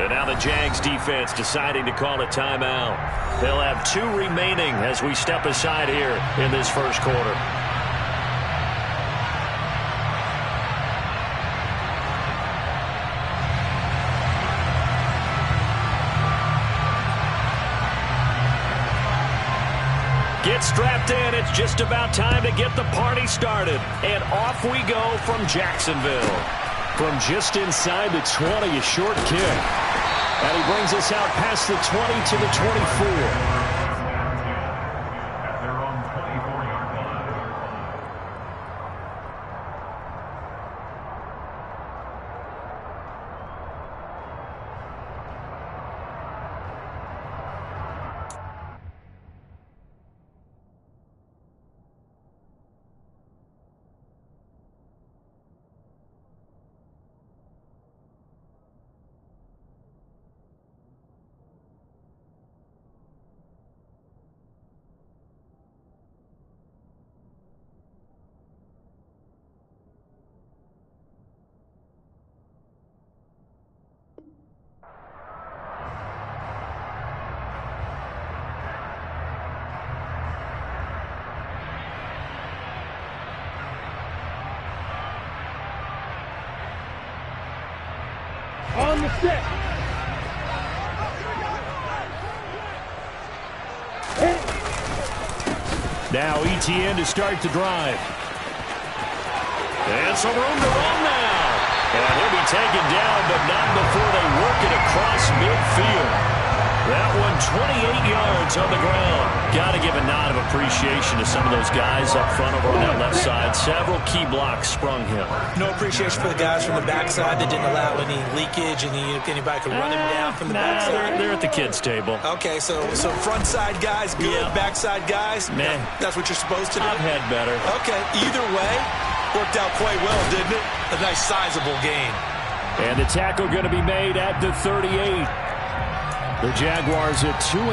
And now the Jags defense deciding to call a timeout. They'll have 2 remaining as we step aside here in this first quarter. Get strapped in. It's just about time to get the party started. And off we go from Jacksonville. From just inside the 20, a short kick. And he brings us out past the 20 to the 24. On the set. Now ETN to start the drive. And some room to run now. And he'll be taken down, but not before they work it across midfield. That one 28 yards on the ground. Got to give a nod of appreciation to some of those guys up front over on that left side. Several key blocks sprung him. No appreciation for the guys from the backside that didn't allow any leakage and anybody could run him down from the backside. They're at the kids' table. Okay, so front side guys, good. Yeah. Backside guys, man, that's what you're supposed to do. I've had better. Okay, either way, worked out quite well, didn't it? A nice sizable gain. And the tackle going to be made at the 38. The Jaguars at 2-11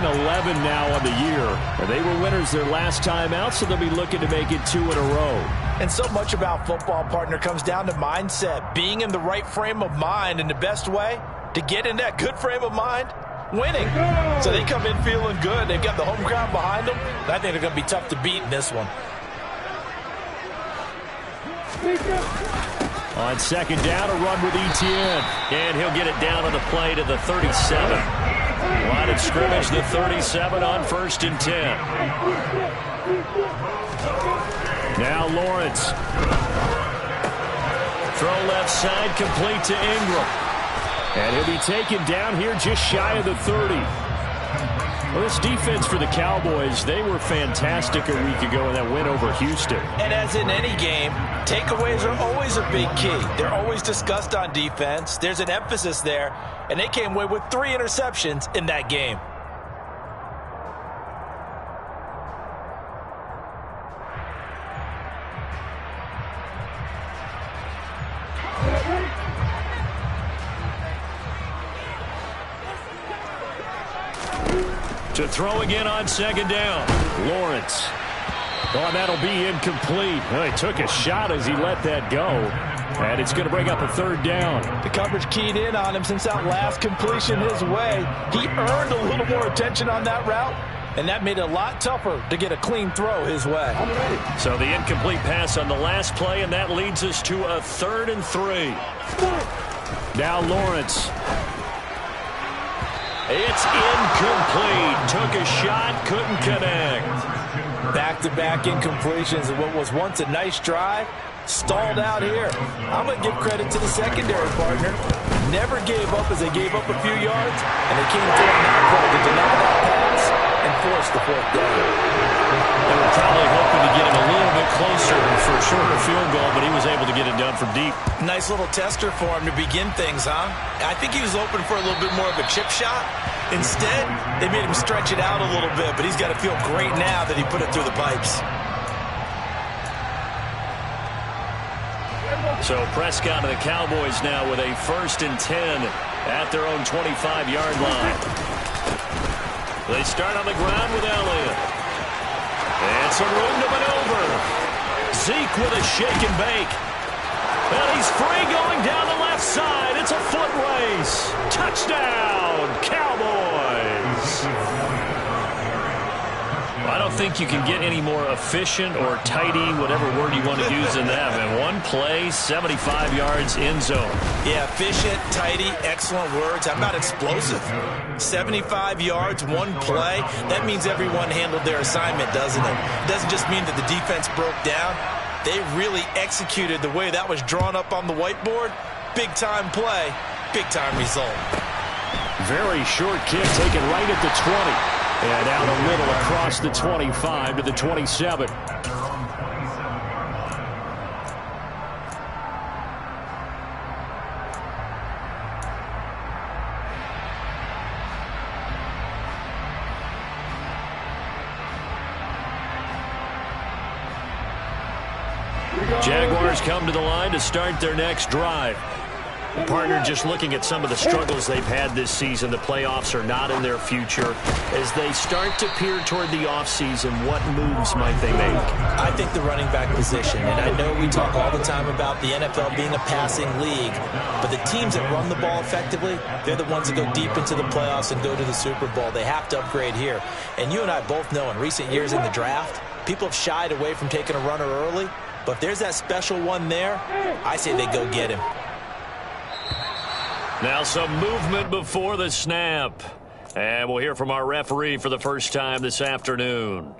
now on the year. And they were winners their last time out, so they'll be looking to make it 2 in a row. And so much about football, partner, comes down to mindset. Being in the right frame of mind, and the best way to get in that good frame of mind, winning. So they come in feeling good. They've got the home crowd behind them. I think they're going to be tough to beat in this one. On second down, a run with ETN. And he'll get it down on the play to the 37. Line of scrimmage, the 37 on 1st and 10. Now Lawrence. Throw left side, complete to Ingram. And he'll be taken down here just shy of the 30. Well, this defense for the Cowboys, they were fantastic a week ago in that win over Houston. And as in any game, takeaways are always a big key. They're always discussed on defense. There's an emphasis there, and they came away with 3 interceptions in that game. To throw again on second down. Lawrence. Oh, that'll be incomplete. Well, he took a shot as he let that go. And it's going to bring up a 3rd down. The coverage keyed in on him since that last completion his way. He earned a little more attention on that route, and that made it a lot tougher to get a clean throw his way. So the incomplete pass on the last play, and that leads us to a 3rd and 3. Now Lawrence. It's incomplete. Took a shot, couldn't connect. Back-to-back incompletions of what was once a nice drive, stalled out here. I'm going to give credit to the secondary partner. Never gave up as they gave up a few yards, and they came through on that play to deny that pass and force the 4th down. They were probably hoping to get him a little bit closer for a shorter field goal, but he was able to get it done from deep. Nice little tester for him to begin things, huh? I think he was open for a little bit more of a chip shot. Instead, they made him stretch it out a little bit, but he's got to feel great now that he put it through the pipes. So Prescott and the Cowboys now with a 1st and 10 at their own 25-yard line. They start on the ground with Elliott. And some room to maneuver. Zeke with a shake and bake. And he's free going down the left side. It's a foot race. Touchdown, Cowboys. I don't think you can get any more efficient or tidy, whatever word you want to use in that. Man, one play, 75 yards, end zone. Yeah, efficient, tidy, excellent words. How about explosive? 75 yards, one play. That means everyone handled their assignment, doesn't it? It doesn't just mean that the defense broke down. They really executed the way that was drawn up on the whiteboard. Big-time play, big-time result. Very short kick taken right at the 20. And out the middle across the 25 to the 27. Jaguars come to the line to start their next drive. Partner, just looking at some of the struggles they've had this season, the playoffs are not in their future. As they start to peer toward the offseason, what moves might they make? I think the running back position, and I know we talk all the time about the NFL being a passing league, but the teams that run the ball effectively, they're the ones that go deep into the playoffs and go to the Super Bowl. They have to upgrade here. And you and I both know in recent years in the draft, people have shied away from taking a runner early, but if there's that special one there, I say they go get him. Now some movement before the snap. And we'll hear from our referee for the first time this afternoon.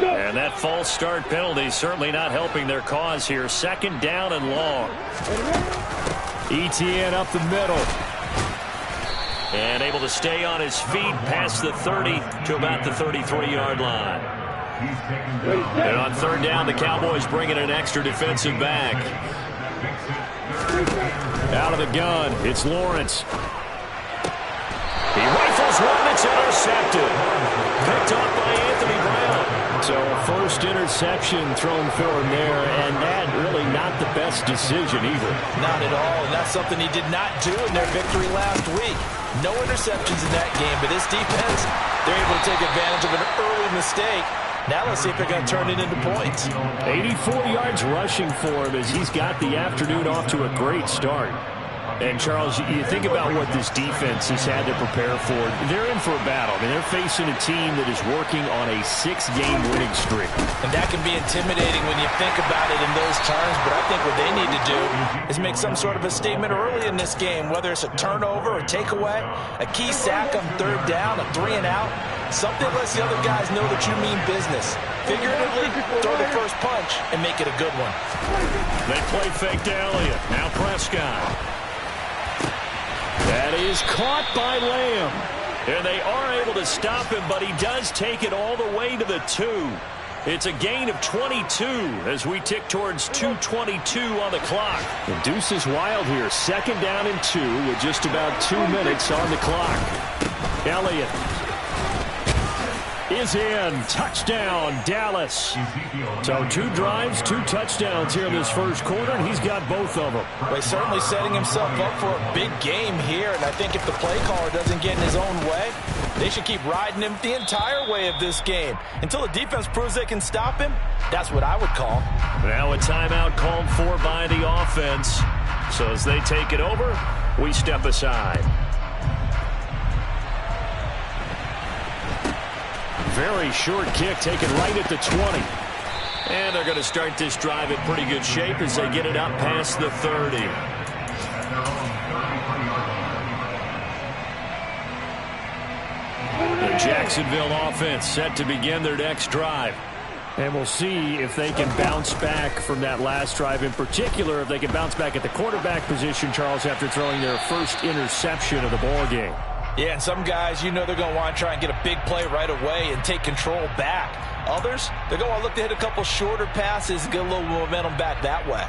And that false start penalty certainly not helping their cause here. Second down and long. ETN up the middle. And able to stay on his feet past the 30 to about the 33-yard line. And on third down, the Cowboys bring in an extra defensive back. Out of the gun, it's Lawrence. He rifles one, it's intercepted. Picked up by Anthony Brown. So a first interception thrown for him there, and that really not the best decision either. Not at all, and that's something he did not do in their victory last week. No interceptions in that game, but this defense, they're able to take advantage of an early mistake. Now let's see if they're going to turn it into points. 84 yards rushing for him as he's got the afternoon off to a great start. And, Charles, you think about what this defense has had to prepare for. They're in for a battle. I mean, they're facing a team that is working on a 6-game winning streak. And that can be intimidating when you think about it in those terms, but I think what they need to do is make some sort of a statement early in this game, whether it's a turnover, a takeaway, a key sack on third down, a 3-and-out. Something lets the other guys know that you mean business. Figuratively, throw the first punch and make it a good one. They play fake to Elliott. Now Prescott. That is caught by Lamb. And they are able to stop him, but he does take it all the way to the 2. It's a gain of 22 as we tick towards 2:22 on the clock. The deuce is wild here. Second down and 2 with just about 2 minutes on the clock. Elliott is in. Touchdown, Dallas. So 2 drives, 2 touchdowns here in this first quarter, and he's got both of them. Well, he's certainly setting himself up for a big game here, and I think if the play caller doesn't get in his own way, they should keep riding him the entire way of this game. Until the defense proves they can stop him, that's what I would call. Now a timeout called for by the offense. So as they take it over, we step aside. Very short kick taken right at the 20. And they're going to start this drive in pretty good shape as they get it up past the 30. The Jacksonville offense set to begin their next drive. And we'll see if they can bounce back from that last drive. In particular, if they can bounce back at the quarterback position, Charles, after throwing their first interception of the ball game. Yeah, and some guys, you know they're going to want to try and get a big play right away and take control back. Others, they're going to look to hit a couple shorter passes and get a little momentum back that way.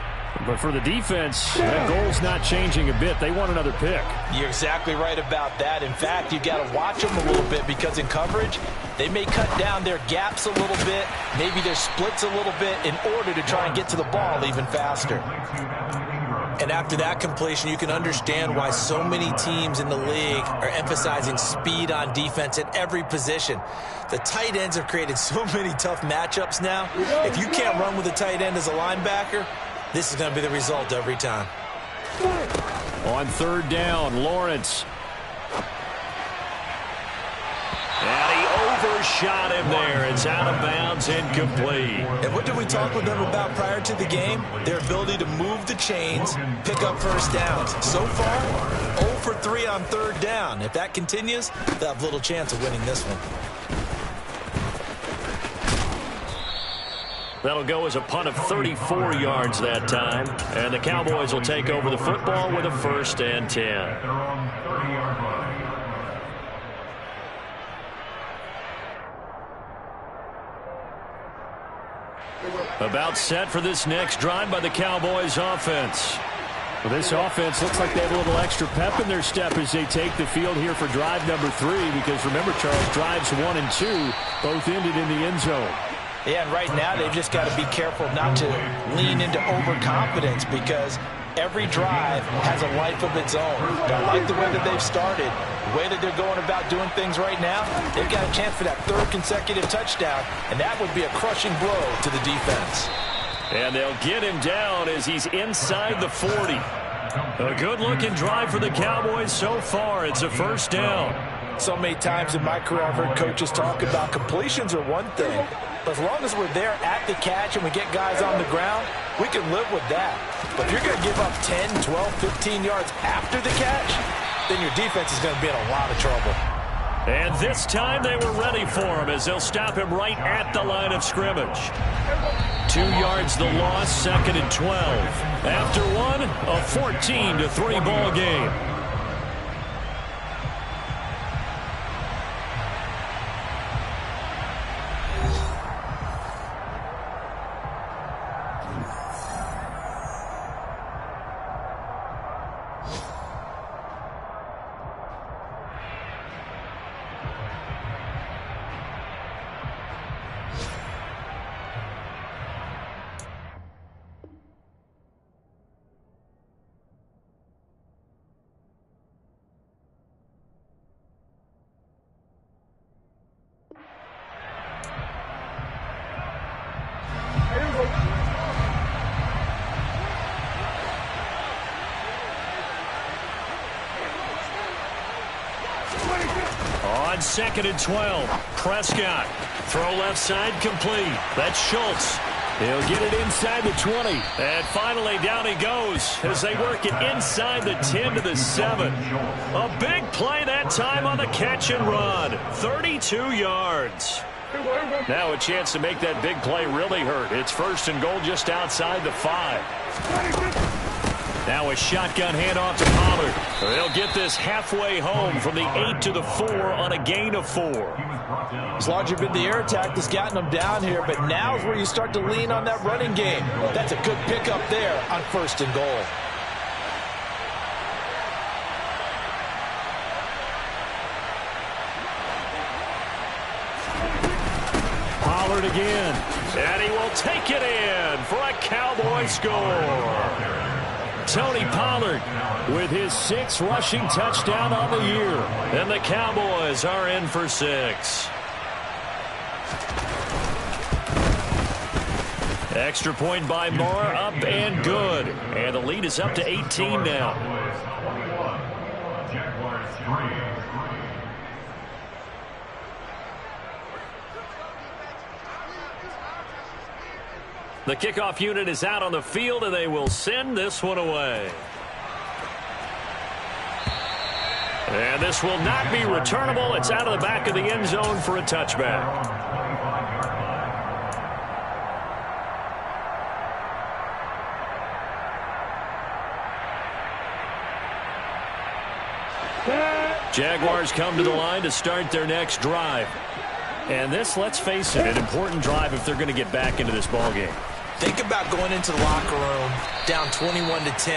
But for the defense, that goal's not changing a bit. They want another pick. You're exactly right about that. In fact, you got to watch them a little bit because in coverage, they may cut down their gaps a little bit, maybe their splits a little bit in order to try and get to the ball even faster. And after that completion, you can understand why so many teams in the league are emphasizing speed on defense at every position. The tight ends have created so many tough matchups now. If you can't run with a tight end as a linebacker, this is going to be the result every time. On third down, Lawrence. And he overshot him there. It's out of bounds, incomplete. And what did we talk with them about prior to the game? Their ability to move the chains, pick up first downs. So far, 0 for 3 on third down. If that continues, they'll have little chance of winning this one. That'll go as a punt of 34 yards that time. And the Cowboys will take over the football with a 1st and 10. About set for this next drive by the Cowboys offense. Well, this offense looks like they have a little extra pep in their step as they take the field here for drive number 3. Because remember, Charles, drives 1 and 2 both ended in the end zone. Yeah, and right now they've just got to be careful not to lean into overconfidence because every drive has a life of its own. I like the way that they've started, the way that they're going about doing things right now. They've got a chance for that 3rd consecutive touchdown, and that would be a crushing blow to the defense. And they'll get him down as he's inside the 40. A good-looking drive for the Cowboys so far. It's a 1st down. So many times in my career I've heard coaches talk about completions are one thing. But as long as we're there at the catch and we get guys on the ground, we can live with that. But if you're going to give up 10, 12, 15 yards after the catch, then your defense is going to be in a lot of trouble. And this time they were ready for him as they'll stop him right at the line of scrimmage. 2 yards the loss, 2nd and 12. After one, a 14-3 ball game. On 2nd and 12, Prescott. Throw left side complete. That's Schultz. He'll get it inside the 20. And finally down he goes as they work it inside the 10 to the 7. A big play that time on the catch and run. 32 yards. Now a chance to make that big play really hurt. It's 1st and goal just outside the 5. Now a shotgun handoff to Pollard. They'll get this halfway home from the 8 to the 4 on a gain of 4. It's largely been the air attack that's gotten them down here, but now is where you start to lean on that running game. That's a good pickup there on 1st and goal. Pollard again. And he will take it in for a Cowboy score. Tony Pollard with his 6th rushing touchdown on the year. And the Cowboys are in for 6. Extra point by Moore, up and good. And the lead is up to 18 now. The kickoff unit is out on the field, and they will send this one away. And this will not be returnable. It's out of the back of the end zone for a touchback. Jaguars come to the line to start their next drive. And this, let's face it, an important drive if they're going to get back into this ballgame. Think about going into the locker room down 21-10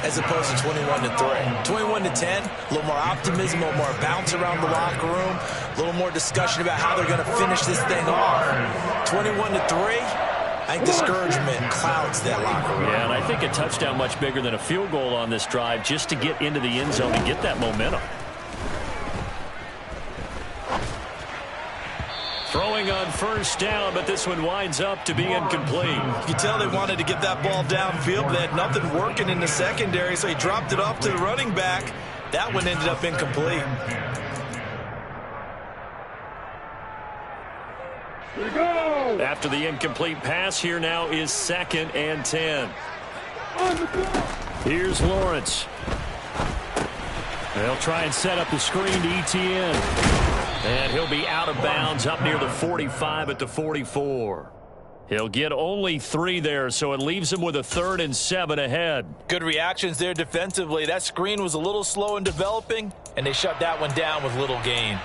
as opposed to 21-3. 21-10, a little more optimism, a little more bounce around the locker room, a little more discussion about how they're going to finish this thing off. 21-3, I think discouragement clouds that locker room. Yeah, and I think a touchdown much bigger than a field goal on this drive just to get into the end zone and get that momentum. Throwing on first down, but this one winds up to be incomplete. You can tell they wanted to get that ball downfield, but they had nothing working in the secondary, so he dropped it off to the running back. That one ended up incomplete. Here we go. After the incomplete pass, here now is 2nd and 10. Here's Lawrence. They'll try and set up the screen to ETN. And he'll be out of bounds up near the 45 at the 44. He'll get only 3 there, so it leaves him with a 3rd and 7 ahead. Good reactions there defensively. That screen was a little slow in developing, and they shut that one down with little gain.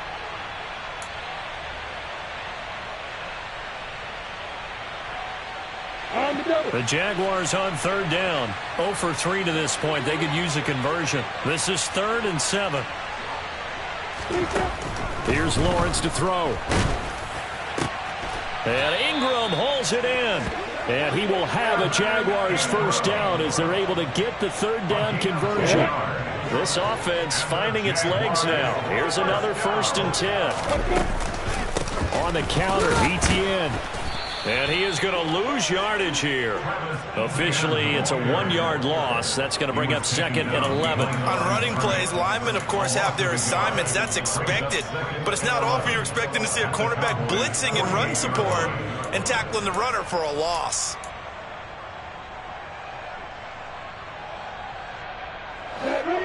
The Jaguars on 3rd down. 0 for 3 to this point. They could use a conversion. This is 3rd and 7. Here's Lawrence to throw. And Ingram hauls it in. And he will have a Jaguars first down as they're able to get the 3rd down conversion. This offense finding its legs now. Here's another 1st and 10. On the counter, ETN. And he is going to lose yardage here. Officially, it's a 1-yard loss. That's going to bring up 2nd and 11. On running plays, linemen, of course, have their assignments. That's expected. But it's not often you're expecting to see a cornerback blitzing and run support and tackling the runner for a loss.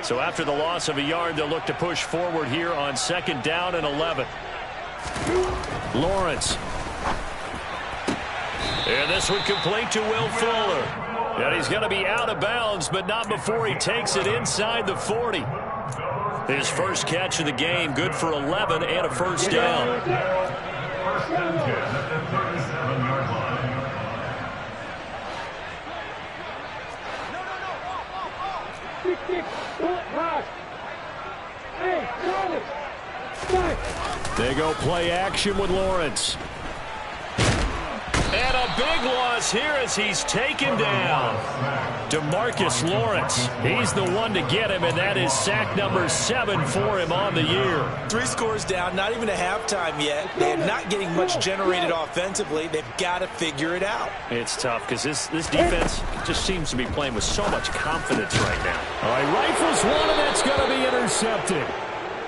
So after the loss of a yard, they'll look to push forward here on 2nd down and 11. Lawrence. And this one complete to Will Fuller. And he's going to be out of bounds, but not before he takes it inside the 40. His first catch of the game, good for 11 and a first down. They go play action with Lawrence. And a big loss here as he's taken down. DeMarcus Lawrence, he's the one to get him, and that is sack number 7 for him on the year. 3 scores down, not even a halftime yet. They're not getting much generated offensively. They've got to figure it out. It's tough because this defense just seems to be playing with so much confidence right now. All right, rifles one, and that's going to be intercepted.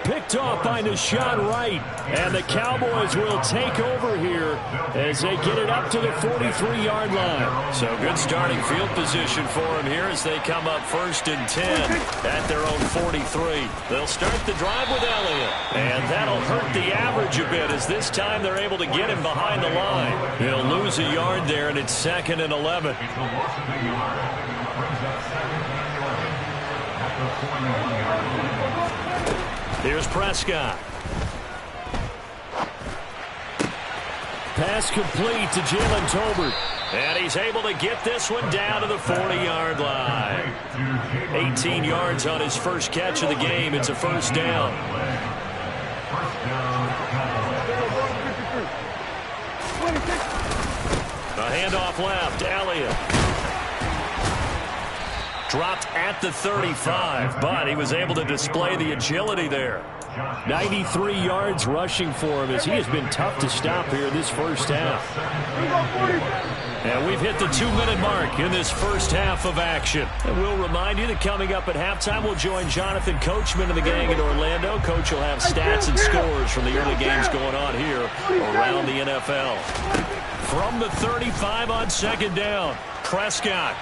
Picked off by Deshaun Wright. And the Cowboys will take over here as they get it up to the 43-yard line. So good starting field position for them here as they come up 1st and 10 at their own 43. They'll start the drive with Elliott. And that'll hurt the average a bit as this time they're able to get him behind the line. He'll lose a yard there, and it's 2nd and 11. Here's Prescott. Pass complete to Jalen Tolbert. And he's able to get this one down to the 40-yard line. 18 yards on his first catch of the game. It's a first down. A handoff left. Elliott. Dropped at the 35, but he was able to display the agility there. 93 yards rushing for him as he has been tough to stop here this first half. And we've hit the 2-minute mark in this first half of action. And we'll remind you that coming up at halftime, we'll join Jonathan Coachman and the gang in Orlando. Coach will have stats and scores from the early games going on here around the NFL. From the 35 on 2nd down, Prescott.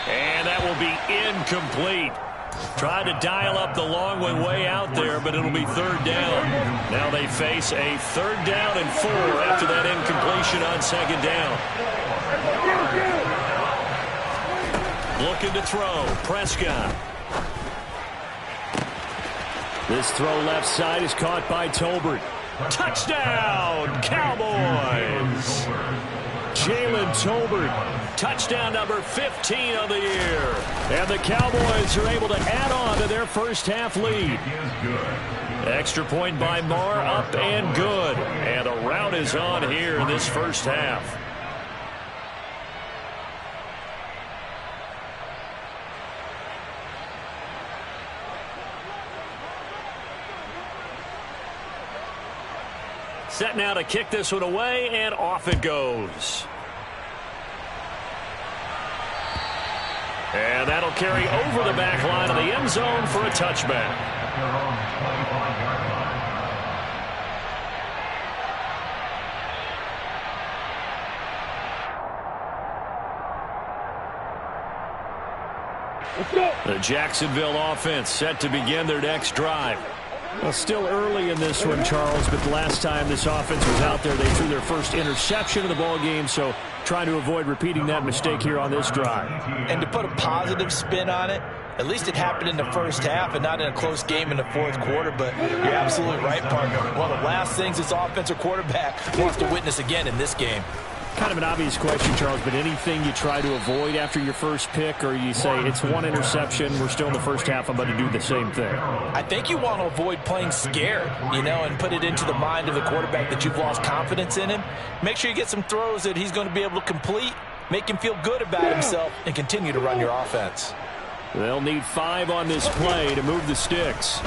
And that will be incomplete. Tried to dial up the long one way out there, but it'll be 3rd down. Now they face a 3rd down and 4 after that incompletion on 2nd down. Looking to throw. Prescott. This throw left side is caught by Tolbert. Touchdown, Cowboys! Jalen Tolbert. Touchdown number 15 of the year. And the Cowboys are able to add on to their first half lead. Extra point by Marr, up and good. And a rout is on here in this first half. Set now to kick this one away, and off it goes. And that'll carry over the back line of the end zone for a touchback. The Jacksonville offense set to begin their next drive. Well, still early in this one, Charles, but the last time this offense was out there, they threw their first interception of the ball game, so trying to avoid repeating that mistake here on this drive. And to put a positive spin on it, at least it happened in the first half and not in a close game in the fourth quarter, but you're absolutely right, partner. One of the last things this offensive quarterback wants to witness again in this game. Kind of an obvious question, Charles, but anything you try to avoid after your first pick, or you say it's one interception, we're still in the first half, I'm going to do the same thing? I think you want to avoid playing scared, and put it into the mind of the quarterback that you've lost confidence in him. Make sure you get some throws that he's going to be able to complete, make him feel good about himself, and continue to run your offense. They'll need 5 on this play to move the sticks.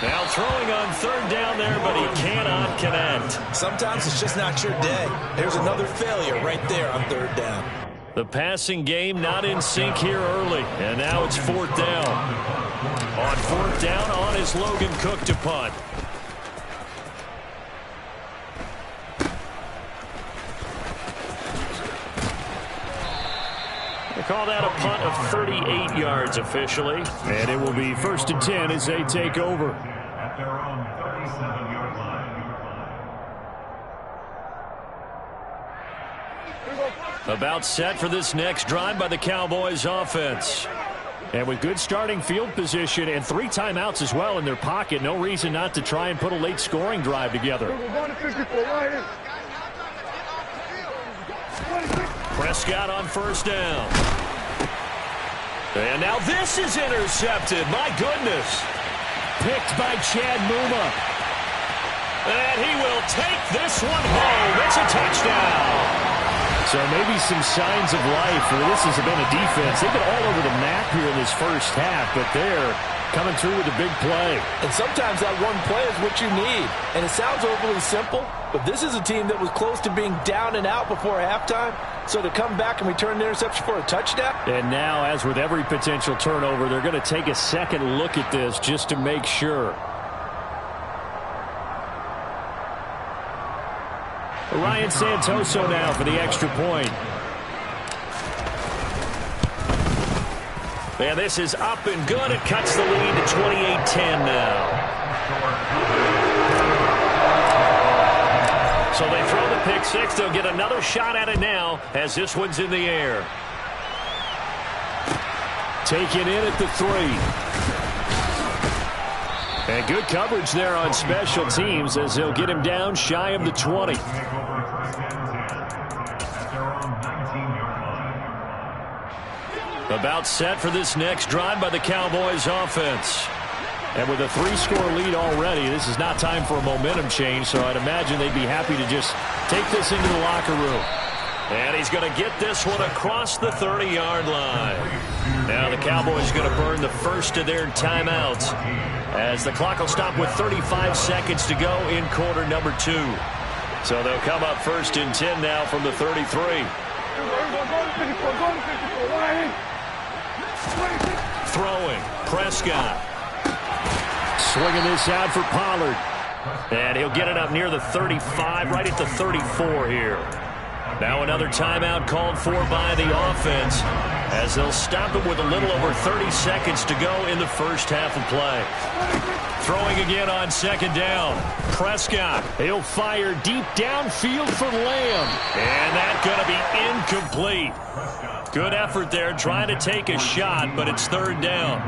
Now throwing on third down there, but he cannot connect. Sometimes it's just not your day. There's another failure right there on third down. The passing game not in sync here early, and now it's fourth down. On fourth down, on is Logan Cook to punt. They call that a punt of 38 yards officially. And it will be 1st and 10 as they take over. At their own 37-yard line. About set for this next drive by the Cowboys offense. And with good starting field position and 3 timeouts as well in their pocket, no reason not to try and put a late scoring drive together. Prescott on first down. And now this is intercepted. My goodness. Picked by Chad Muma. And he will take this one home. It's a touchdown. So maybe some signs of life for this has been a defense. They've been all over the map here in this first half, but they're coming through with a big play. And sometimes that one play is what you need. And it sounds overly simple, but this is a team that was close to being down and out before halftime. So to come back and return the interception for a touchdown. And now, as with every potential turnover, they're going to take a second look at this just to make sure. Ryan Santoso now for the extra point. And this is up and good. It cuts the lead to 28-10 now. So they throw the pick six. They'll get another shot at it now as this one's in the air. Taken in at the 3. And good coverage there on special teams as they'll get him down shy of the 20. About set for this next drive by the Cowboys offense. And with a 3-score lead already, this is not time for a momentum change, so I'd imagine they'd be happy to just take this into the locker room. And he's going to get this one across the 30-yard line. Now the Cowboys are going to burn the first of their timeouts as the clock will stop with 35 seconds to go in quarter number 2. So they'll come up 1st and 10 now from the 33. Throwing, Prescott. Swinging this out for Pollard. And he'll get it up near the 35, right at the 34 here. Now another timeout called for by the offense as they'll stop it with a little over 30 seconds to go in the first half of play. Throwing again on second down. Prescott, he'll fire deep downfield for Lamb. And that's going to be incomplete. Good effort there trying to take a shot, but it's third down.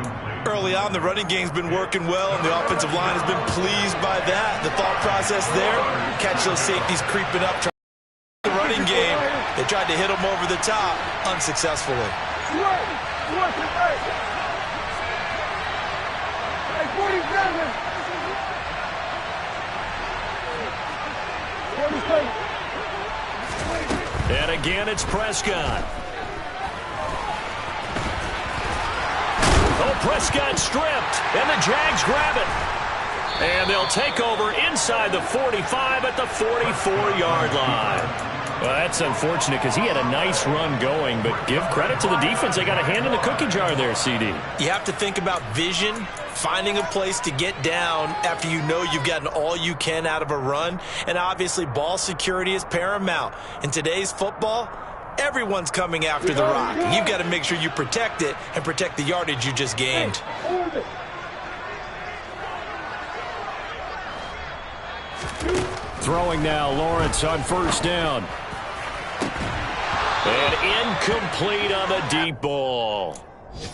Early on, the running game's been working well, and the offensive line has been pleased by that. The thought process there, catch those safeties creeping up, trying to the running game, They tried to hit him over the top unsuccessfully. And again, it's Prescott. Oh, Prescott stripped, and the Jags grab it. And they'll take over inside the 45 at the 44-yard line. Well, that's unfortunate because he had a nice run going, but give credit to the defense. They got a hand in the cookie jar there, CD. You have to think about vision, finding a place to get down after you know you've gotten all you can out of a run, and obviously ball security is paramount. In today's football, everyone's coming after the rock. You've got to make sure you protect it and protect the yardage you just gained. Throwing now, Lawrence on first down. And incomplete on the deep ball.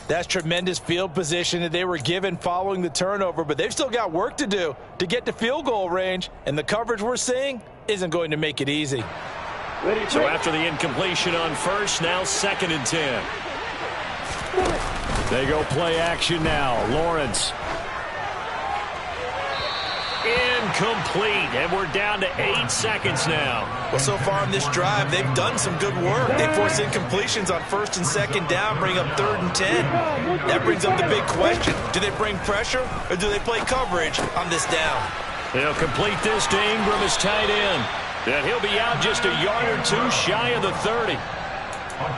That's tremendous field position that they were given following the turnover, but they've still got work to do to get to field goal range, and the coverage we're seeing isn't going to make it easy. So after the incompletion on first, now 2nd and 10. They go play action now. Lawrence. Incomplete, and we're down to 8 seconds now. Well, so far in this drive, they've done some good work. They force incompletions on 1st and 2nd down, bring up 3rd and 10. That brings up the big question. Do they bring pressure, or do they play coverage on this down? They'll complete this to Ingram as tight end. And he'll be out just a yard or two shy of the 30.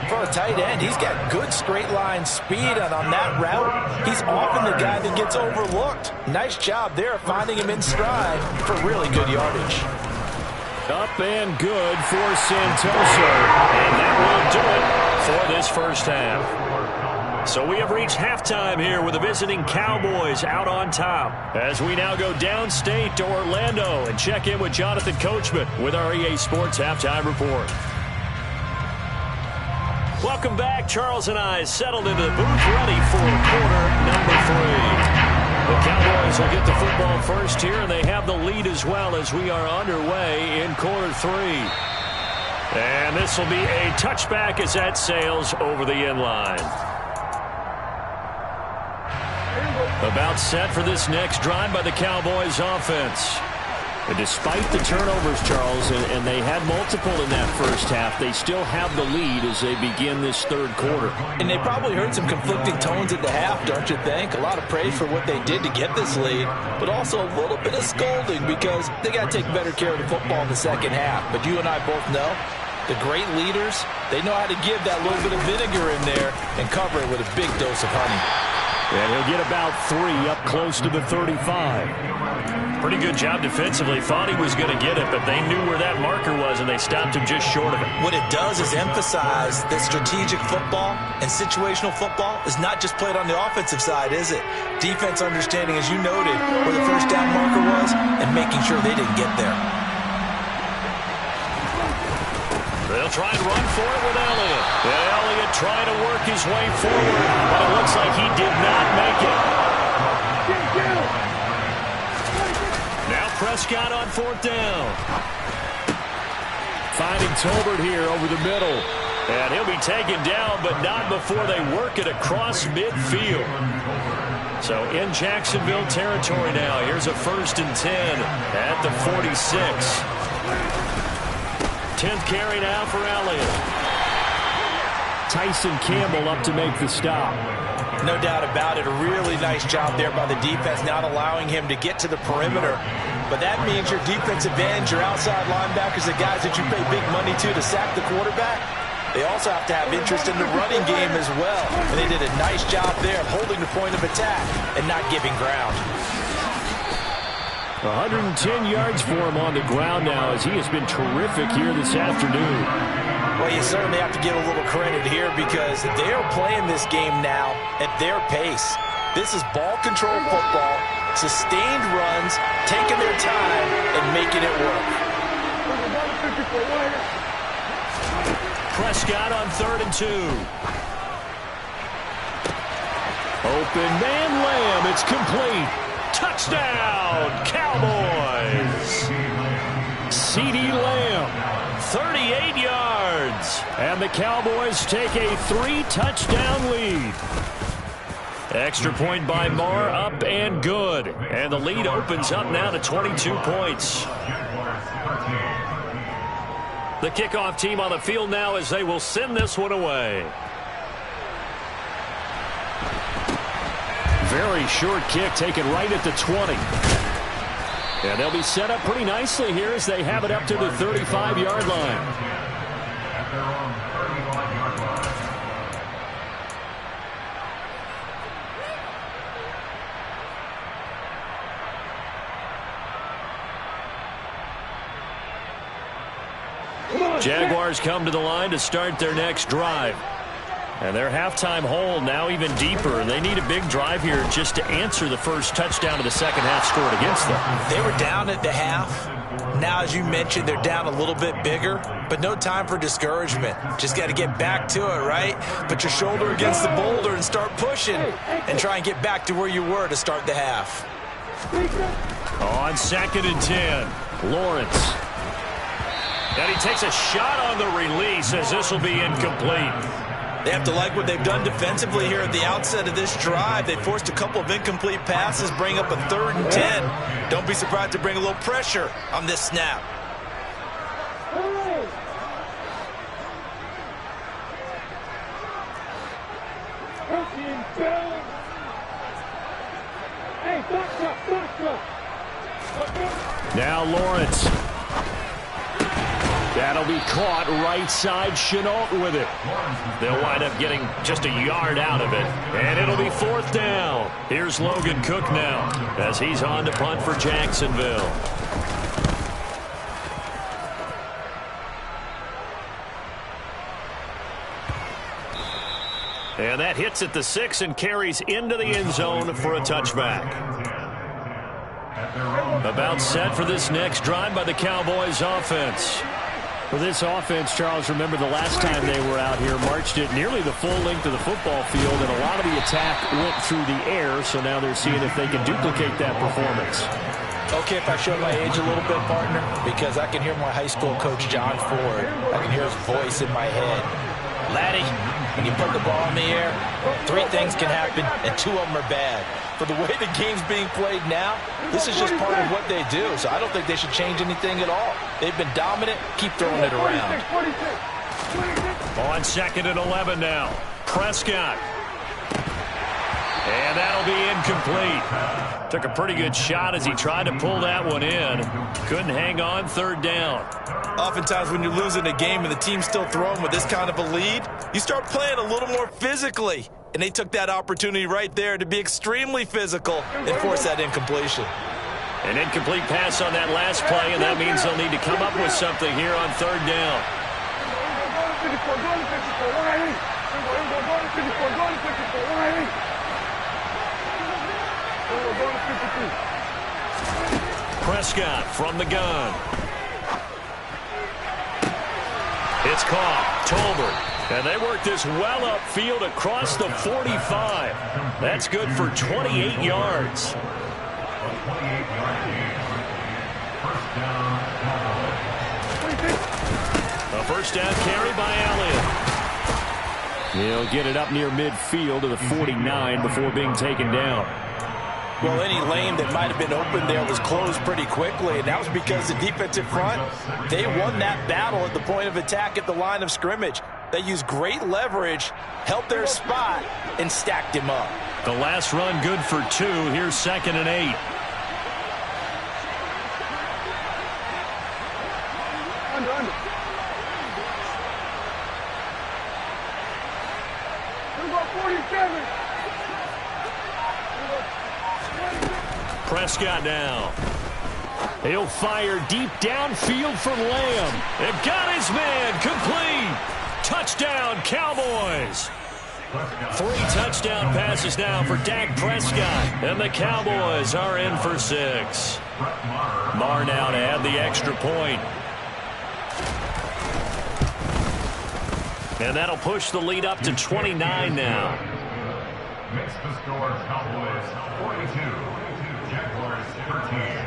For a tight end, he's got good straight line speed, and on that route, he's often the guy that gets overlooked. Nice job there finding him in stride for really good yardage. Up and good for Santoso. And that will do it for this first half. So we have reached halftime here with the visiting Cowboys out on top. As we now go downstate to Orlando and check in with Jonathan Coachman with our EA Sports Halftime Report. Welcome back. Charles and I settled into the booth ready for quarter number 3. The Cowboys will get the football first here, and they have the lead as well as we are underway in quarter 3. And this will be a touchback as that sails over the end line. About set for this next drive by the Cowboys offense. And despite the turnovers, Charles, and they had multiple in that first half, they still have the lead as they begin this third quarter. And they probably heard some conflicting tones at the half, don't you think? A lot of praise for what they did to get this lead, but also a little bit of scolding because they got to take better care of the football in the second half. But you and I both know the great leaders, they know how to give that little bit of vinegar in there and cover it with a big dose of honey. And he'll get about 3 up close to the 35. Pretty good job defensively. Thought he was going to get it, but they knew where that marker was, and they stopped him just short of it. What it does is emphasize that strategic football and situational football is not just played on the offensive side, is it? Defense understanding, as you noted, where the first down marker was and making sure they didn't get there. They'll try and run for it with Elliott. And Elliott trying to work his way forward, but it looks like he did not make it. Now Prescott on 4th down. Finding Tolbert here over the middle. And he'll be taken down, but not before they work it across midfield. So in Jacksonville territory now. Here's a 1st and 10 at the 46. 10th carry now for Elliott. Tyson Campbell up to make the stop. No doubt about it. A really nice job there by the defense, not allowing him to get to the perimeter. But that means your defensive ends, your outside linebackers, the guys that you pay big money to sack the quarterback, they also have to have interest in the running game as well. And they did a nice job there of holding the point of attack and not giving ground. 110 yards for him on the ground now as he has been terrific here this afternoon. Well, you certainly have to give a little credit here because they are playing this game now at their pace. This is ball control football, sustained runs, taking their time and making it work. Prescott on 3rd and 2. Open man Lamb, it's complete. Touchdown, Cowboys! CeeDee Lamb, 38 yards. And the Cowboys take a 3-touchdown lead. Extra point by Marr, up and good. And the lead opens up now to 22 points. The kickoff team on the field now as they will send this one away. Very short kick taken right at the 20. And they'll be set up pretty nicely here as they have it up to the 35-yard line. Jaguars come to the line to start their next drive. And their halftime hole now even deeper. They need a big drive here just to answer the first touchdown of the second half scored against them. They were down at the half. Now, as you mentioned, they're down a little bit bigger, but no time for discouragement. Just got to get back to it, right? Put your shoulder against the boulder and start pushing and try and get back to where you were to start the half. On 2nd and 10, Lawrence. And he takes a shot on the release as this will be incomplete. They have to like what they've done defensively here at the outset of this drive. They forced a couple of incomplete passes, bring up a 3rd and 10. Don't be surprised to bring a little pressure on this snap. Now Lawrence. That'll be caught right side. Chenault with it. They'll wind up getting just a yard out of it. And it'll be 4th down. Here's Logan Cook now as he's on to punt for Jacksonville. And that hits at the 6 and carries into the end zone for a touchback. About set for this next drive by the Cowboys offense. For this offense, Charles, remember the last time they were out here, marched it nearly the full length of the football field, and a lot of the attack went through the air, so now they're seeing if they can duplicate that performance. Okay, if I show my age a little bit, partner, because I can hear my high school coach, John Ford. I can hear his voice in my head. Laddie, when you put the ball in the air, 3 things can happen, and 2 of them are bad. For the way the game's being played now, this is just part of what they do, so I don't think they should change anything at all. They've been dominant. Keep throwing it around. On 2nd and 11 now, Prescott. And that'll be incomplete. Took a pretty good shot as he tried to pull that one in. Couldn't hang on, 3rd down. Oftentimes when you're losing a game and the team's still throwing with this kind of a lead, you start playing a little more physically. And they took that opportunity right there to be extremely physical and force that incompletion. An incomplete pass on that last play, and that means they'll need to come up with something here on 3rd down. Prescott from the gun. It's caught. Tolbert. And they work this well upfield across the 45. That's good for 28 yards. A first down carry by Elliott. He'll get it up near midfield to the 49 before being taken down. Well, any lane that might have been open there was closed pretty quickly, and that was because the defensive front, they won that battle at the point of attack at the line of scrimmage. They used great leverage, held their spot, and stacked him up. The last run good for 2. Here's 2nd and 8. Prescott now. He'll fire deep downfield for Lamb. And got his man complete. Touchdown, Cowboys. 3 touchdown passes now for Dak Prescott. And the Cowboys are in for 6. Marr now to add the extra point. And that'll push the lead up to 29 now. Makes the score Cowboys 42, Jaguars 13.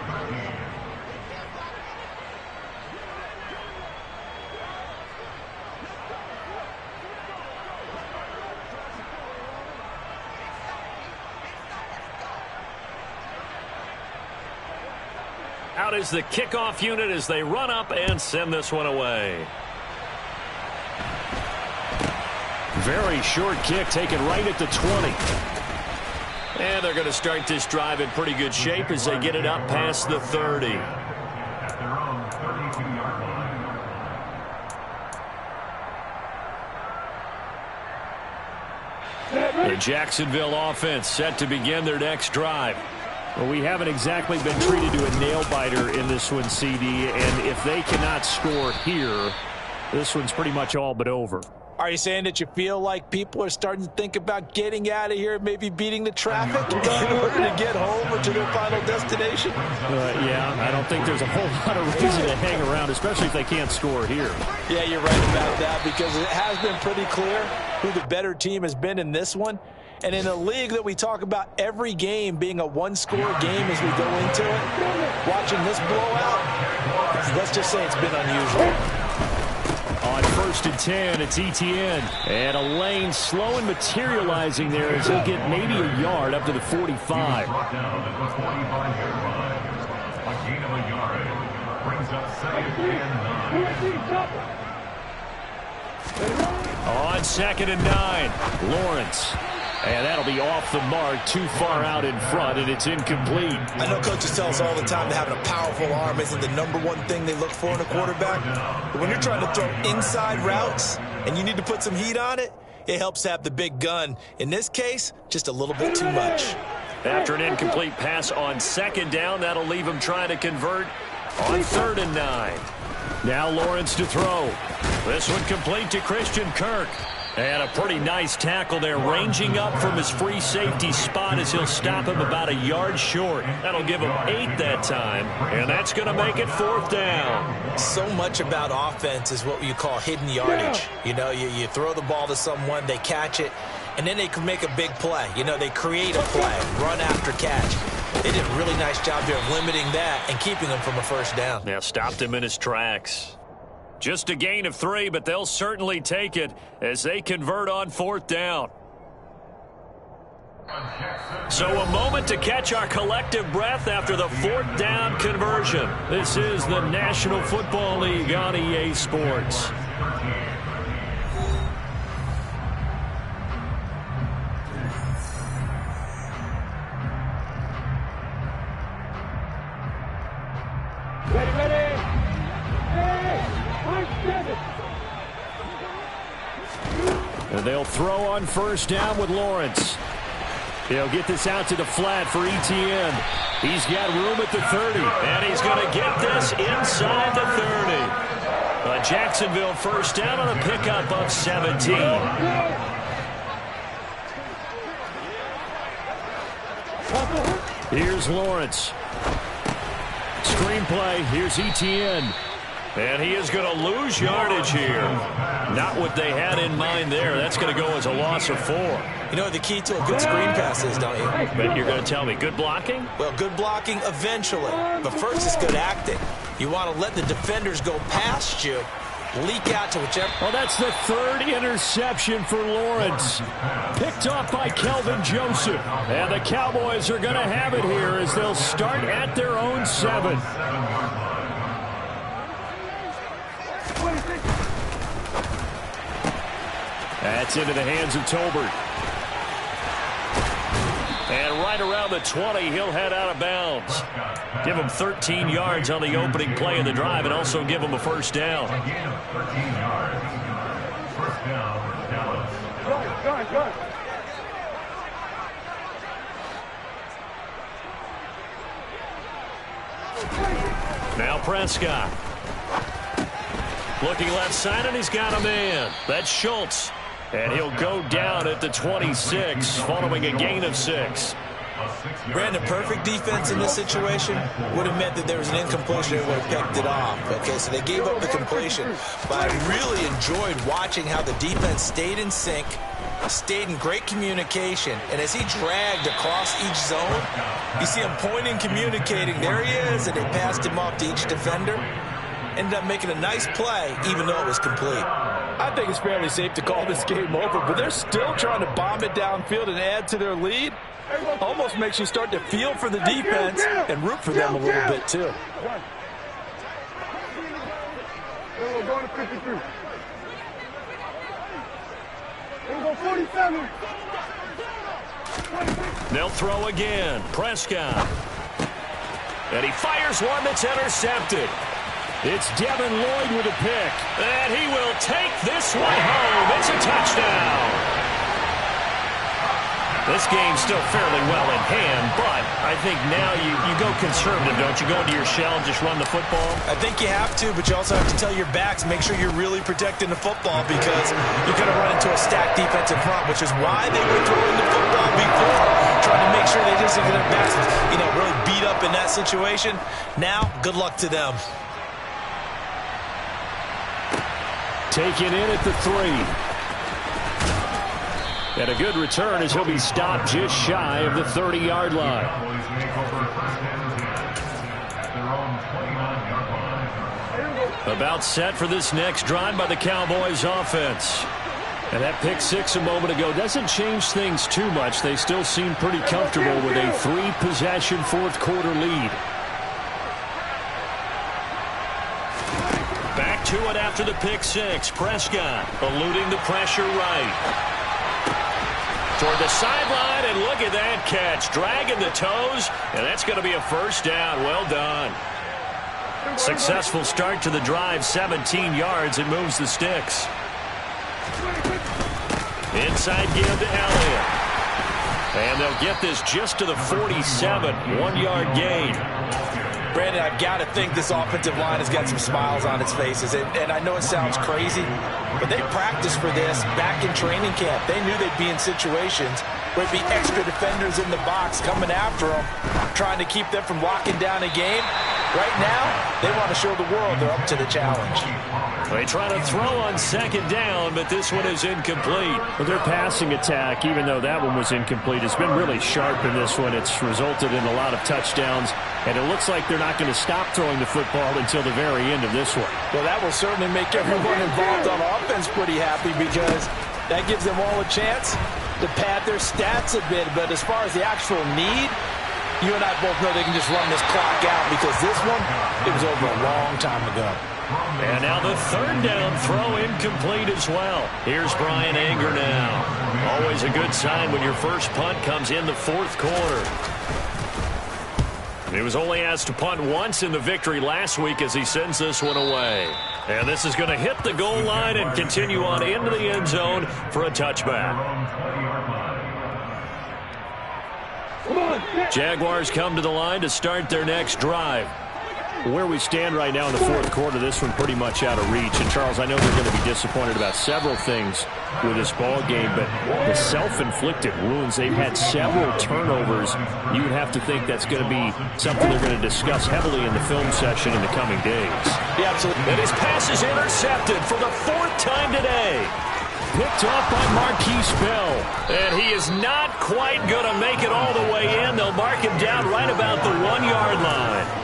out is the kickoff unit as they run up and send this one away. Very short kick taken right at the 20. And they're going to start this drive in pretty good shape as they get it up past the 30. At their own 32-yard line. The Jacksonville offense set to begin their next drive. Well, we haven't exactly been treated to a nail-biter in this one, CD, and if they cannot score here, this one's pretty much all but over. Are you saying that you feel like people are starting to think about getting out of here, maybe beating the traffic in order to get home or to their final destination? Yeah, I don't think there's a whole lot of reason to hang around, especially if they can't score here. Yeah, you're right about that, because it has been pretty clear who the better team has been in this one. And in a league that we talk about every game being a one-score game as we go into it, watching this blowout, let's just say it's been unusual. On 1st and 10, it's Etienne. And a lane slow and materializing there as he'll get maybe a yard up to the 45. Brought down at the 45-yard line. A gain of a yard brings up 2nd and 9. On 2nd and 9, Lawrence. And that'll be off the mark, too far out in front, and it's incomplete. I know coaches tell us all the time that having a powerful arm isn't the #1 thing they look for in a quarterback. But when you're trying to throw inside routes and you need to put some heat on it, it helps to have the big gun. In this case, just a little bit too much. After an incomplete pass on 2nd down, that'll leave him trying to convert on 3rd and 9. Now Lawrence to throw. This one complete to Christian Kirk. And a pretty nice tackle there, ranging up from his free safety spot as he'll stop him about a yard short. That'll give him 8 that time, and that's going to make it 4th down. So much about offense is what you call hidden yardage. You know, you throw the ball to someone, they catch it, and then they can make a big play. You know, they create a play, run after catch. They did a really nice job there of limiting that and keeping him from a 1st down. Now stopped him in his tracks. Just a gain of 3, but they'll certainly take it as they convert on 4th down. So a moment to catch our collective breath after the 4th down conversion. This is the National Football League on EA Sports. And they'll throw on 1st down with Lawrence. He'll get this out to the flat for Etienne. He's got room at the 30, and he's going to get this inside the 30. A Jacksonville 1st down on a pickup of 17. Here's Lawrence. Screenplay, here's Etienne. And he is going to lose yardage here. Not what they had in mind there. That's going to go as a loss of 4. You know what the key to a good screen pass is, don't you? But you're going to tell me, good blocking? Well, good blocking eventually. But first it's good acting. You want to let the defenders go past you, leak out to whichever. Well, that's the 3rd interception for Lawrence. Picked off by Kelvin Joseph. And the Cowboys are going to have it here as they'll start at their own 7. That's into the hands of Tolbert. And right around the 20, he'll head out of bounds. Give him 13 yards on the opening play of the drive and also give him a 1st down. A gain of 13 yards. 1st down, Dallas. Go. Now Prescott. Looking left side, and he's got a man. That's Schultz. And he'll go down at the 26, following a gain of 6. Brandon, perfect defense in this situation would have meant that there was an incompletion and would have picked it off. Okay, so they gave up the completion. But I really enjoyed watching how the defense stayed in sync, stayed in great communication, and as he dragged across each zone, you see him pointing, communicating. There he is, and they passed him off to each defender. ended up making a nice play, even though it was complete. I think it's fairly safe to call this game over, but they're still trying to bomb it downfield and add to their lead. Almost makes you start to feel for the defense and root for them a little bit, too. Going to 53. Go 47. They'll throw again. Prescott. And he fires one that's intercepted. It's Devin Lloyd with a pick. And he will take this one home. It's a touchdown. This game's still fairly well in hand, but I think now you go conservative, don't you? Go into your shell and just run the football? I think you have to, but you also have to tell your backs, make sure you're really protecting the football because you're going to run into a stacked defensive front, which is why they were throwing the football before, trying to make sure they just get their backs, really beat up in that situation. Now, good luck to them. Taken in at the 3. And a good return as he'll be stopped just shy of the 30-yard line. About set for this next drive by the Cowboys offense. And that pick six a moment ago doesn't change things too much. They still seem pretty comfortable with a 3-possession fourth-quarter lead. Back to it after the pick six. Prescott eluding the pressure right. Toward the sideline, and look at that catch. Dragging the toes, and that's going to be a first down. Well done. Successful start to the drive, 17 yards. It moves the sticks. Inside give to Elliott. And they'll get this just to the 47. 1-yard gain. Brandon, I've got to think this offensive line has got some smiles on its faces. And I know it sounds crazy, but they practiced for this back in training camp. They knew they'd be in situations where it'd be extra defenders in the box coming after them, trying to keep them from locking down a game. Right now, they want to show the world they're up to the challenge. They try to throw on second down, but this one is incomplete. Well, their passing attack, even though that one was incomplete, has been really sharp in this one. It's resulted in a lot of touchdowns, and it looks like they're not going to stop throwing the football until the very end of this one. Well, that will certainly make everyone involved on offense pretty happy because that gives them all a chance to pad their stats a bit. But as far as the actual need, you and I both know they can just run this clock out because this one, it was over a long time ago. And now the third down throw incomplete as well. Here's Brian Anger now. Always a good sign when your first punt comes in the fourth quarter. He was only asked to punt once in the victory last week as he sends this one away. And this is going to hit the goal line and continue on into the end zone for a touchback. Jaguars come to the line to start their next drive. Where we stand right now in the fourth quarter, this one pretty much out of reach. And, Charles, I know they're going to be disappointed about several things with this ball game, but the self-inflicted wounds, they've had several turnovers. You would have to think that's going to be something they're going to discuss heavily in the film session in the coming days. Yeah, absolutely. And his pass is intercepted for the fourth time today. Picked off by Marquise Bell. And he is not quite going to make it all the way in. They'll mark him down right about the 1-yard line.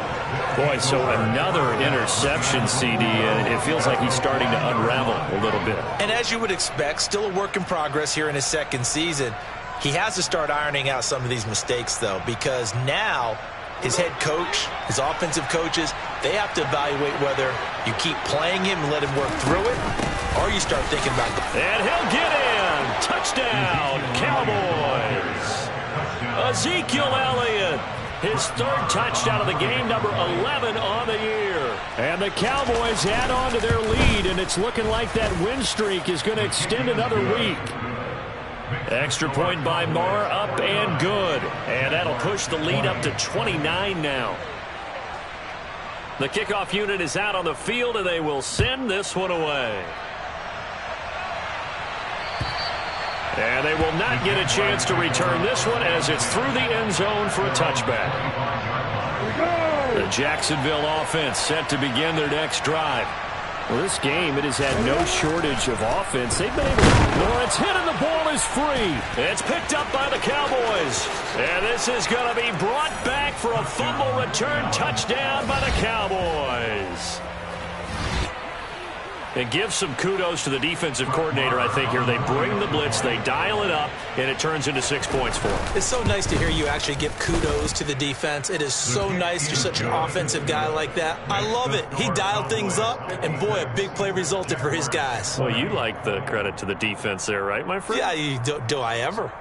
Boy, so another interception, CD, and it feels like he's starting to unravel a little bit. And as you would expect, still a work in progress here in his second season. He has to start ironing out some of these mistakes, though, because now his head coach, his offensive coaches, they have to evaluate whether you keep playing him and let him work through it, or you start thinking about it. And he'll get in. Touchdown, Cowboys. Ezekiel Elliott. His third touchdown of the game, number 11 on the year. And the Cowboys add on to their lead, and it's looking like that win streak is going to extend another week. Extra point by Marr, up and good. And that'll push the lead up to 29 now. The kickoff unit is out on the field, and they will send this one away. And they will not get a chance to return this one as it's through the end zone for a touchback. The Jacksonville offense set to begin their next drive. Well, this game, it has had no shortage of offense. They've been able to... Lawrence hit and the ball is free. It's picked up by the Cowboys. And this is going to be brought back for a fumble return touchdown by the Cowboys. And give some kudos to the defensive coordinator, I think, here. They bring the blitz, they dial it up, and it turns into 6 points for them. It's so nice to hear you actually give kudos to the defense. It is so nice you're such an offensive guy like that. I love it. He dialed things up, and boy, a big play resulted for his guys. Well, you like the credit to the defense there, right, my friend? Yeah, do I ever?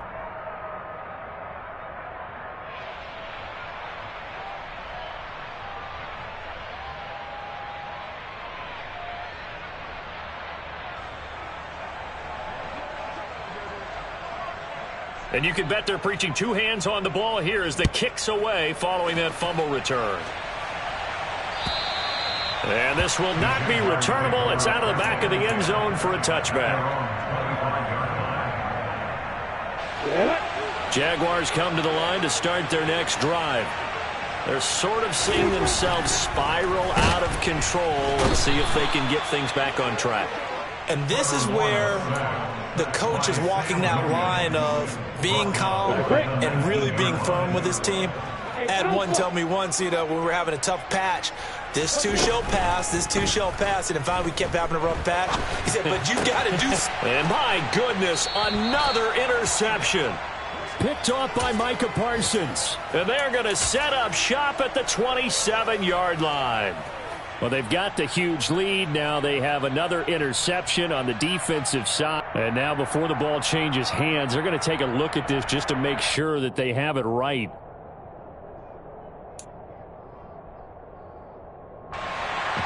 And you can bet they're preaching two hands on the ball here as the kick's away following that fumble return. And this will not be returnable. It's out of the back of the end zone for a touchback. Jaguars come to the line to start their next drive. They're sort of seeing themselves spiral out of control. Let's see if they can get things back on track. And this is where the coach is walking that line of being calm and really being firm with his team. I had one tell me once, when we were having a tough patch, this too shall pass, this too shall pass. And finally we kept having a rough patch. He said, but you got to do something. And my goodness, another interception. Picked off by Micah Parsons. And they're going to set up shop at the 27-yard line. Well, they've got the huge lead. Now they have another interception on the defensive side. And now before the ball changes hands, they're going to take a look at this just to make sure that they have it right.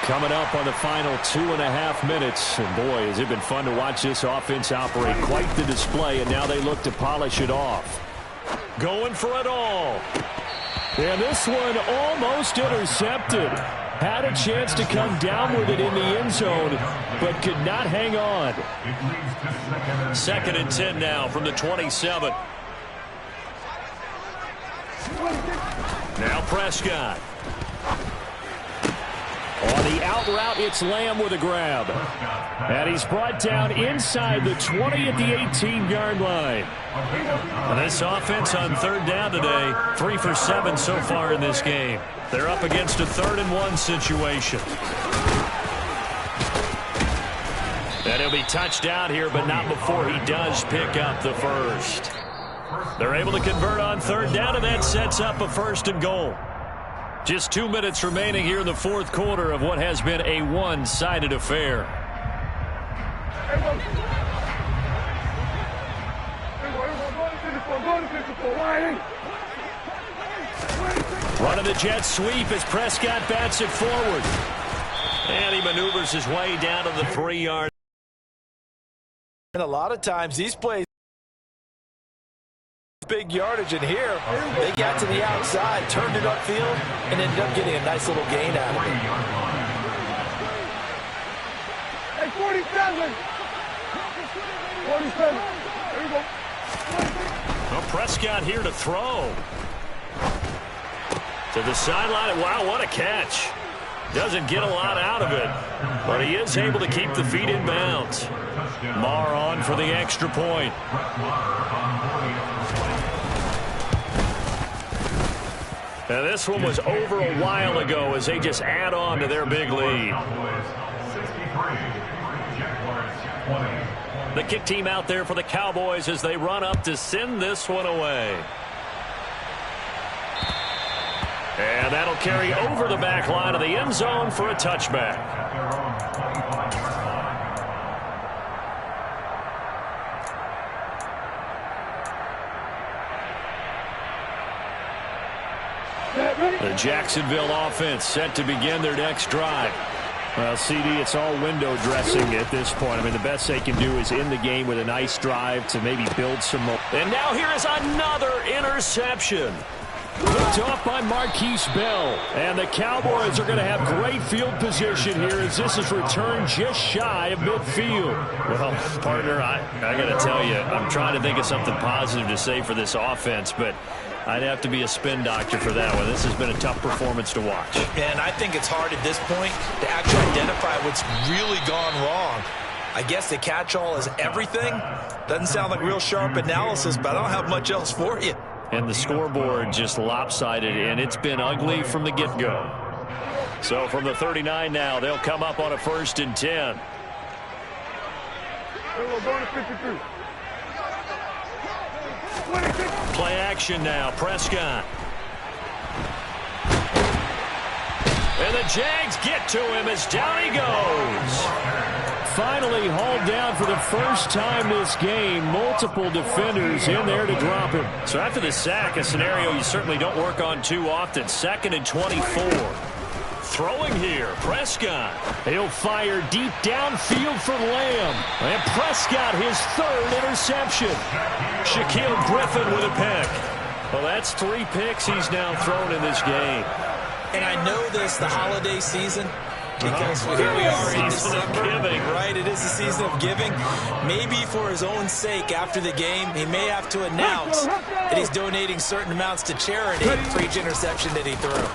Coming up on the final 2.5 minutes. And boy, has it been fun to watch this offense operate. Quite the display, and now they look to polish it off. Going for it all. And this one almost intercepted. Had a chance to come down with it in the end zone, but could not hang on. 2nd and 10 now from the 27. Now Prescott. On the out route, it's Lamb with a grab. And he's brought down inside the 20 at the 18-yard line. And this offense on 3rd down today, 3 for 7 so far in this game. They're up against a 3rd and 1 situation. And he'll be touched out here, but not before he does pick up the first. They're able to convert on 3rd down, and that sets up a 1st and goal. Just 2 minutes remaining here in the 4th quarter of what has been a one-sided affair. Running the jet sweep as Prescott bats it forward. And he maneuvers his way down to the 3-yard. And a lot of times these plays, big yardage in here, they got to the outside, turned it upfield, and ended up getting a nice little gain out of it. Hey, 47. 47. There you go. Well, Prescott here to throw. To the sideline. Wow, what a catch. Doesn't get a lot out of it, but he is able to keep the feet in bounds. Marr on for the extra point. Now this one was over a while ago as they just add on to their big lead. The kick team out there for the Cowboys as they run up to send this one away. And that'll carry over the back line of the end zone for a touchback. The Jacksonville offense set to begin their next drive. Well, CD, it's all window dressing at this point. I mean, the best they can do is end the game with a nice drive to maybe build some more. And now here is another interception. Picked off by Marquise Bell. And the Cowboys are going to have great field position here as this is returned just shy of midfield. Well, partner, I got to tell you, I'm trying to think of something positive to say for this offense, but I'd have to be a spin doctor for that one. This has been a tough performance to watch. And I think it's hard at this point to actually identify what's really gone wrong. I guess the catch-all is everything. Doesn't sound like real sharp analysis, but I don't have much else for you. And the scoreboard just lopsided, and it's been ugly from the get-go. So from the 39 now, they'll come up on a 1st and 10. We're going to 53. Play action now. Prescott. And the Jags get to him as down he goes. Finally hauled down for the first time this game. Multiple defenders in there to drop him. So after the sack, a scenario you certainly don't work on too often. 2nd and 24. Throwing here, Prescott. He'll fire deep downfield for Lamb. And Prescott, his 3rd interception. Shaquille Griffin with a pick. Well, that's 3 picks he's now thrown in this game. And I know this, the holiday season, because here we are in December, right? It is the season of giving. Maybe for his own sake, after the game, he may have to announce that he's donating certain amounts to charity for each interception that he threw.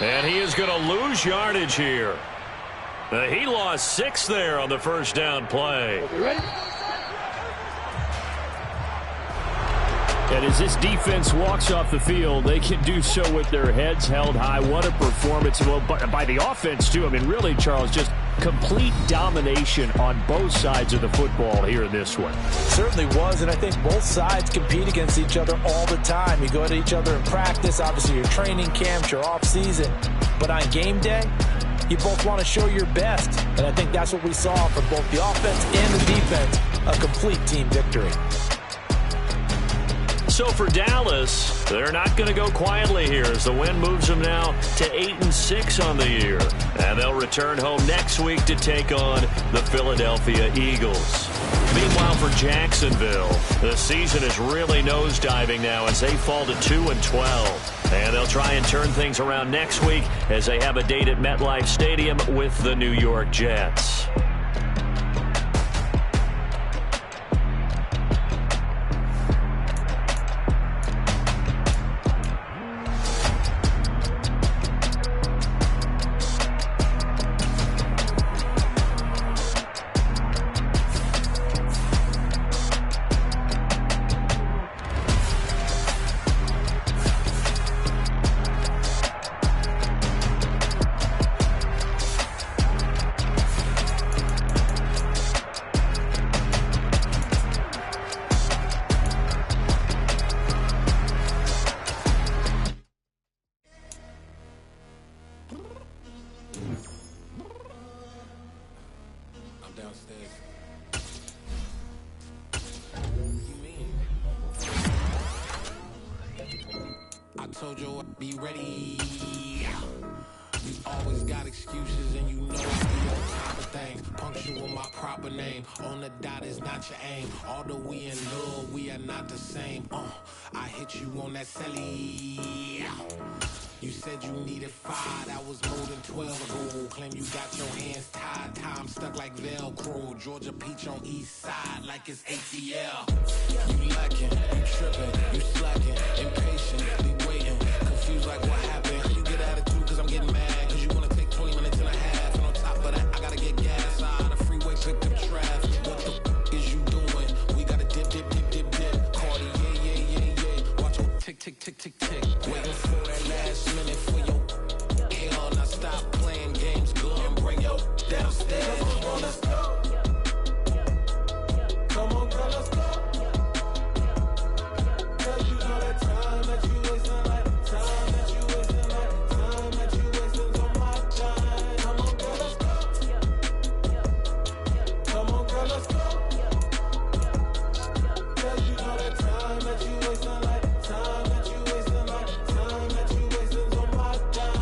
And he is going to lose yardage here. He lost 6 there on the first down play. And as this defense walks off the field, they can do so with their heads held high. What a performance. Well, by the offense, too. I mean, really, Charles, just complete domination on both sides of the football here in this one. Certainly was, and I think both sides compete against each other all the time. You go at each other in practice, obviously your training camps, your off-season. But on game day, you both want to show your best. And I think that's what we saw from both the offense and the defense, a complete team victory. So for Dallas, they're not going to go quietly here as the win moves them now to 8-6 on the year. And they'll return home next week to take on the Philadelphia Eagles. Meanwhile, for Jacksonville, the season is really nosediving now as they fall to 2-12. And they'll try and turn things around next week as they have a date at MetLife Stadium with the New York Jets. told you I'd be ready. You always got excuses and you know I be on top of things. Punctual my proper name. On the dot is not your aim. Although we in love, we are not the same. I hit you on that celly. You said you needed 5, that was more than 12 ago. Claim you got your hands tied, time stuck like Velcro. Georgia Peach on east side like it's ATL. You lacking, you tripping, you slacking, impatient, waiting, confused like what happened. You get attitude cause I'm getting mad, cause you wanna take 20 minutes and a half. And on top of that, I gotta get gas out of the freeway, picked up traffic. What the is you doing? We gotta dip, dip, dip, dip, dip. Cardi, yeah. Watch your tick, tick, tick, tick, tick. Waiting for that last minute for your hell. Now stop playing games, go and bring your downstairs. Come on, let's go. Come on, girl, let's go. Cause you know that time that you wasting, like time that you wasting, like time that you wasting on my time. Come on, girl, let's go. Come on, girl, let's go. Cause you know that time that you wasting, like time that you wasting, like time that you wasting on my time.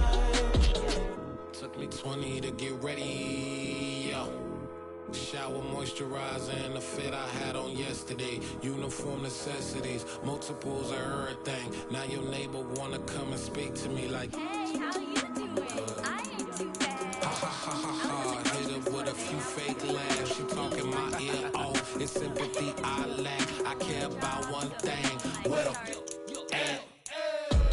Took me 20 to get ready, yo. Shower moisturizer and the fit I had on yesterday. Uniform necessities, multiples of everything. Now your neighbor wanna come and speak to me like, Hey, how you doing? I ain't too bad. ha ha ha ha ha. Hit her with a few fake laughs. She talking my ear off. It's sympathy I lack. I care about one thing. What a at?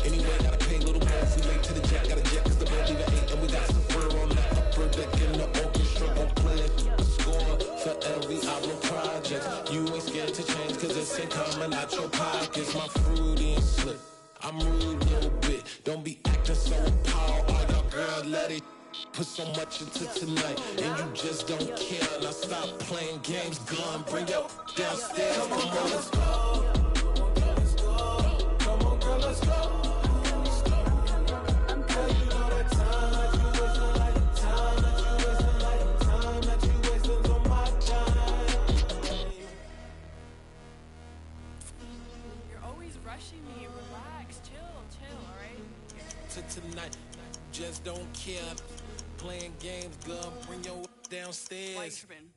Anyway, gotta pay a little more. If we late to the jet, got a jet cause the bed leave at 8. And we got Safari on the upper deck in the orchestra. Gon' play a score for every hour project. You ain't scared to change cause it's ain't coming out your pockets. My fruity and slick. I'm rude a little bit. Don't be acting so appalled. All y'all girl let it put so much into tonight. And you just don't care. Now stop Stop playing games, gun, bring your downstairs. Come on, let's go. Come on, girl, let's go. Girl, you know that time that you wasting, like time that you wasting, like time that you wasting on my time. You're always rushing me. Relax, chill, all right? To tonight, just don't care. Playing games, girl, bring your downstairs. Why you tripping?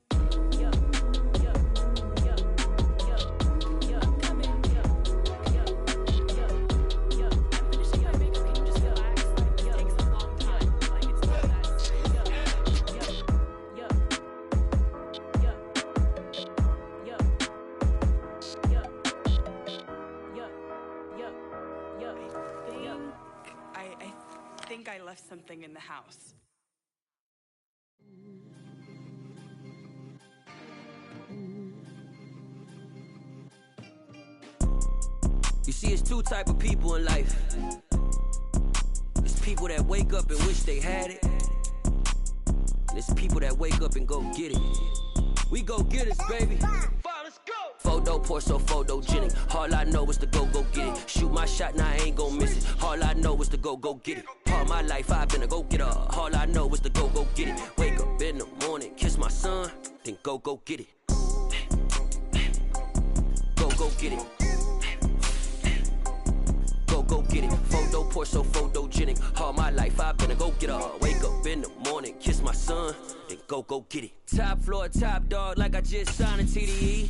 I think I left something in the house. You see, it's two type of people in life. It's people that wake up and wish they had it. And it's people that wake up and go get it. We go get it, baby. Let's go. Photo pour so photogenic. All I know is to go get it. Shoot my shot, now I ain't gon' miss it. All I know is to go get it. All my life I've been a go-getter. All I know is to go get it. Wake up in the morning, kiss my son, then go get it. Go get it. Go get it. Photo pour so photogenic. All my life I've been a go-getter. Wake up in the morning, kiss my son, then go get it. Top floor, top dog, like I just signed a TDE.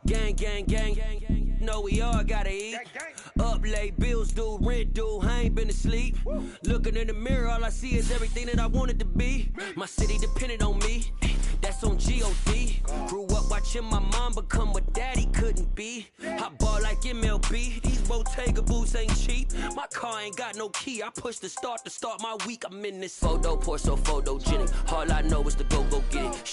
Gang. Know we all gotta eat. Up late, bills due, rent due, I ain't been asleep. Looking in the mirror, all I see is everything that I wanted to be. My city depended on me, that's on G.O.D. Grew up watching my mom become what daddy couldn't be. I ball like MLB, these Bottega boots ain't cheap. My car ain't got no key, I push the start to start my week. I'm in this photo pour so photogenic. All I know is to go get it.